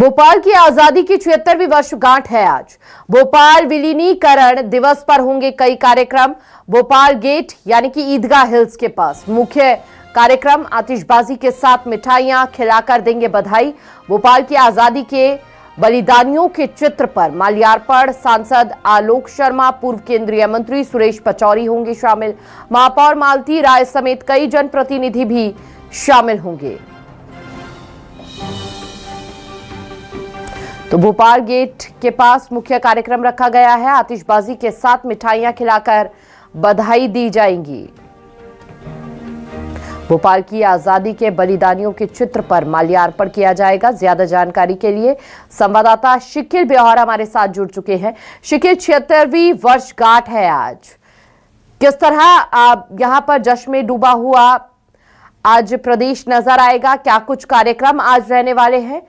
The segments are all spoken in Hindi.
भोपाल की आजादी की 76वीं वर्षगांठ है आज। भोपाल विलीनीकरण दिवस पर होंगे कई कार्यक्रम। भोपाल गेट यानी कि ईदगाह हिल्स के पास मुख्य कार्यक्रम, आतिशबाजी के साथ मिठाइयां खिलाकर देंगे बधाई। भोपाल की आजादी के बलिदानियों के चित्र पर माल्यार्पण। सांसद आलोक शर्मा, पूर्व केंद्रीय मंत्री सुरेश पचौरी होंगे शामिल। महापौर मालती राय समेत कई जनप्रतिनिधि भी शामिल होंगे। तो भोपाल गेट के पास मुख्य कार्यक्रम रखा गया है। आतिशबाजी के साथ मिठाइयां खिलाकर बधाई दी जाएंगी। भोपाल की आजादी के बलिदानियों के चित्र पर माल्यार्पण किया जाएगा। ज्यादा जानकारी के लिए संवाददाता शिकिल ब्योहरा हमारे साथ जुड़ चुके हैं। शिकिल, 76वीं वर्षगांठ है आज, किस तरह यहां पर जश्न में डूबा हुआ आज प्रदेश नजर आएगा? क्या कुछ कार्यक्रम आज रहने वाले हैं?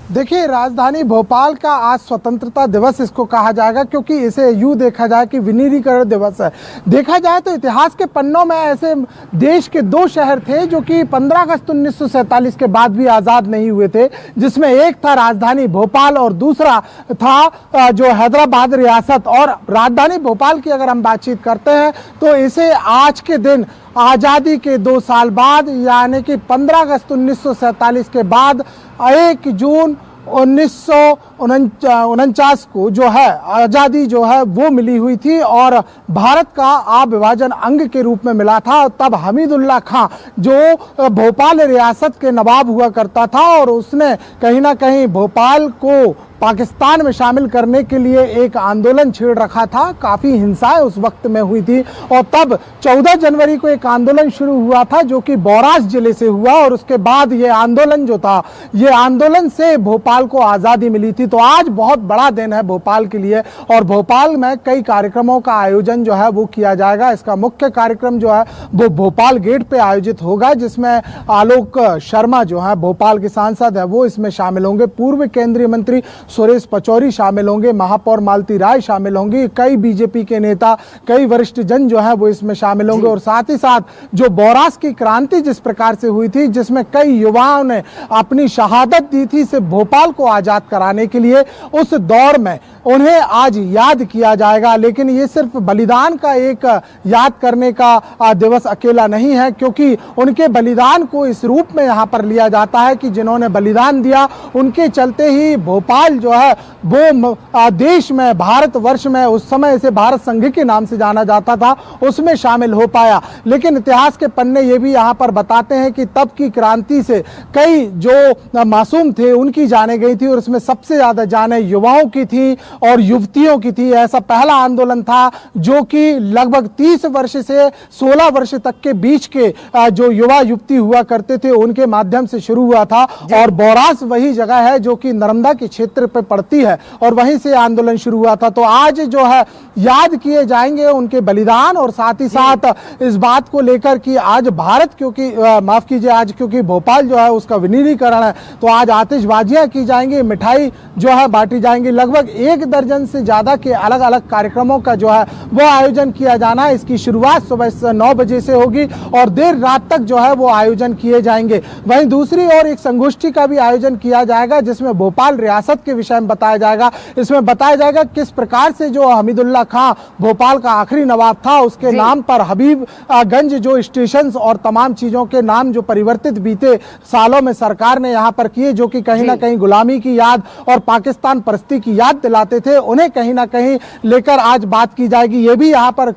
देखिए, राजधानी भोपाल का आज स्वतंत्रता दिवस इसको कहा जाएगा, क्योंकि इसे यूं देखा जाए कि विलीनीकरण दिवस है। देखा जाए तो इतिहास के पन्नों में ऐसे देश के दो शहर थे जो कि 15 अगस्त 1947 के बाद भी आज़ाद नहीं हुए थे, जिसमें एक था राजधानी भोपाल और दूसरा था जो हैदराबाद रियासत। और राजधानी भोपाल की अगर हम बातचीत करते हैं तो इसे आज के दिन आज़ादी के 2 साल बाद यानी कि 15 अगस्त 1947 के बाद 1 जून 1949 को जो है आज़ादी जो है वो मिली हुई थी और भारत का अविभाजन अंग के रूप में मिला था। तब हमीदुल्लाह खां जो भोपाल रियासत के नवाब हुआ करता था और उसने कहीं ना कहीं भोपाल को पाकिस्तान में शामिल करने के लिए एक आंदोलन छेड़ रखा था। काफ़ी हिंसाएं उस वक्त में हुई थी और तब 14 जनवरी को एक आंदोलन शुरू हुआ था जो कि बौरास जिले से हुआ और उसके बाद ये आंदोलन जो था, ये आंदोलन से भोपाल को आज़ादी मिली थी। तो आज बहुत बड़ा दिन है भोपाल के लिए और भोपाल में कई कार्यक्रमों का आयोजन जो है वो किया जाएगा। इसका मुख्य कार्यक्रम जो है वो भोपाल गेट पे आयोजित होगा, जिसमें आलोक शर्मा जो है भोपाल के सांसद है वो इसमें शामिल होंगे। पूर्व केंद्रीय मंत्री सुरेश पचौरी शामिल होंगे, महापौर मालती राय शामिल होंगी, कई बीजेपी के नेता, कई वरिष्ठ जन जो है वो इसमें शामिल होंगे। और साथ ही साथ जो बौरास की क्रांति जिस प्रकार से हुई थी, जिसमें कई युवाओं ने अपनी शहादत दी थी सिर्फ भोपाल को आजाद कराने के लिए, उस दौर में उन्हें आज याद किया जाएगा। लेकिन ये सिर्फ बलिदान का एक याद करने का दिवस अकेला नहीं है, क्योंकि उनके बलिदान को इस रूप में यहाँ पर लिया जाता है कि जिन्होंने बलिदान दिया उनके चलते ही भोपाल जो है वो देश में, भारतवर्ष में, उस समय इसे भारत संघ के नाम से जाना जाता था, उसमें शामिल हो पाया। लेकिन इतिहास के पन्ने ये भी यहाँ पर बताते हैं कि तब की क्रांति से कई जो मासूम थे उनकी जाने गई थी और इसमें सबसे ज्यादा जाने युवाओं की थी और युवतियों की थी। ऐसा पहला आंदोलन था जो कि लगभग 30 वर्ष से 16 वर्ष तक के बीच के जो युवा युवती हुआ करते थे उनके माध्यम से शुरू हुआ था। और बौरास वही जगह है जो कि नर्मदा के क्षेत्र पे पड़ती है और वहीं से आंदोलन शुरू हुआ था। तो आज जो है याद किए जाएंगे उनके बलिदान और साथ ही साथ इस बात को लेकर कि आज भारत, क्योंकि माफ कीजिए, आज क्योंकि भोपाल जो है उसका विलीनीकरण है, तो आज आतिशबाजियां की जाएंगी, मिठाई जो है बांटी जाएंगी। लगभग 1 दर्जन से ज्यादा के अलग अलग कार्यक्रमों का जो है वो आयोजन किया जाना है। इसकी शुरुआत सुबह 9 बजे से होगी और देर रात तक जो है वो आयोजन किए जाएंगे। वहीं दूसरी ओर एक संगोष्ठी का भी आयोजन किया जाएगा जिसमें भोपाल रियासत के विषय में बताया जाएगा। इसमें बताया जाएगा किस प्रकार से जो हमीदुल्लाह खां भोपाल का आखिरी नवाब था उसके नाम पर हबीबगंज जो स्टेशन और तमाम चीजों के नाम जो परिवर्तित बीते सालों में सरकार ने यहाँ पर किए, जो कि कहीं ना कहीं गुलामी की याद और पाकिस्तान परस्ती की याद दिलाते थे, उन्हें कहीं ना कहीं लेकर आज बात की जाएगी। ये भी यहाँ पर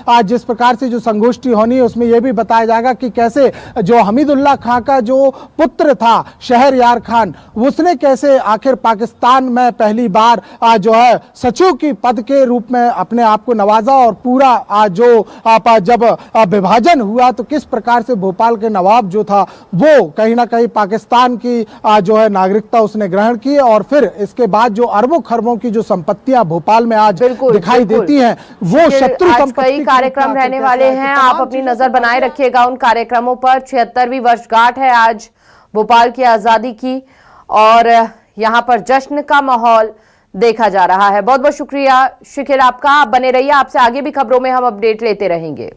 आज जिस प्रकार से जो संगोष्ठी होनी है उसमें यह भी बताया जाएगा कि कैसे जो हमीदुल्लाह खां का जो पुत्र था शहरयार खान, उसने कैसे आखिर पाकिस्तान में पहली बार जो है सचिव की पद के रूप में अपने आप को नवाजा और पूरा जो जब विभाजन हुआ तो किस प्रकार से भोपाल के नवाब जो था वो कहीं ना कहीं पाकिस्तान की जो है नागरिकता उसने ग्रहण की और फिर इसके बाद जो अरबों खरबों की जो संपत्तियां भोपाल में आज दिखाई देती हैं वो शत्रु संपत्ति। कई कार्यक्रम रहने वाले हैं, आप अपनी नजर बनाए रखिएगा उन कार्यक्रमों पर। 76वीं वर्षगांठ है आज भोपाल की आजादी की और यहाँ पर जश्न का माहौल देखा जा रहा है। बहुत बहुत शुक्रिया शिकिल आपका, आप बने रहिए, आपसे आगे भी खबरों में हम अपडेट लेते रहेंगे।